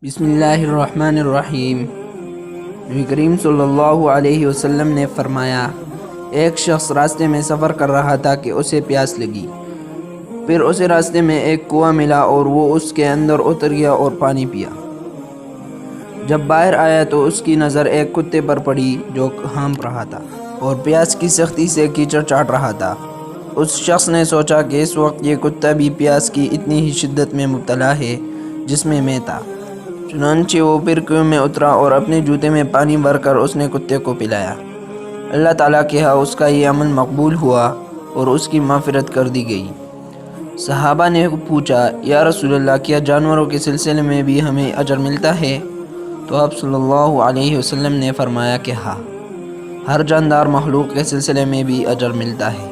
بسم اللہ الرحمن الرحیم۔ نبی کریم صلی اللہ علیہ وسلم نے فرمایا، ایک شخص راستے میں سفر کر رہا تھا کہ اسے پیاس لگی۔ پھر اسے راستے میں ایک کنواں ملا اور وہ اس کے اندر اتر گیا اور پانی پیا۔ جب باہر آیا تو اس کی نظر ایک کتے پر پڑی جو ہانپ رہا تھا اور پیاس کی سختی سے کیچڑ چاٹ رہا تھا۔ اس شخص نے سوچا کہ اس وقت یہ کتا بھی پیاس کی اتنی ہی شدت میں مبتلا ہے جس میں تھا۔ چنانچہ وہ پھر کنویں میں اترا اور اپنے جوتے میں پانی بھر کر اس نے کتے کو پلایا۔ اللہ تعالیٰ کے ہاں اس کا یہ عمل مقبول ہوا اور اس کی مغفرت کر دی گئی۔ صحابہ نے پوچھا، یا رسول اللہ، کیا جانوروں کے سلسلے میں بھی ہمیں اجر ملتا ہے؟ تو آپ صلی اللہ علیہ وسلم نے فرمایا کہ ہاں، ہر جاندار مخلوق کے سلسلے میں بھی اجر ملتا ہے۔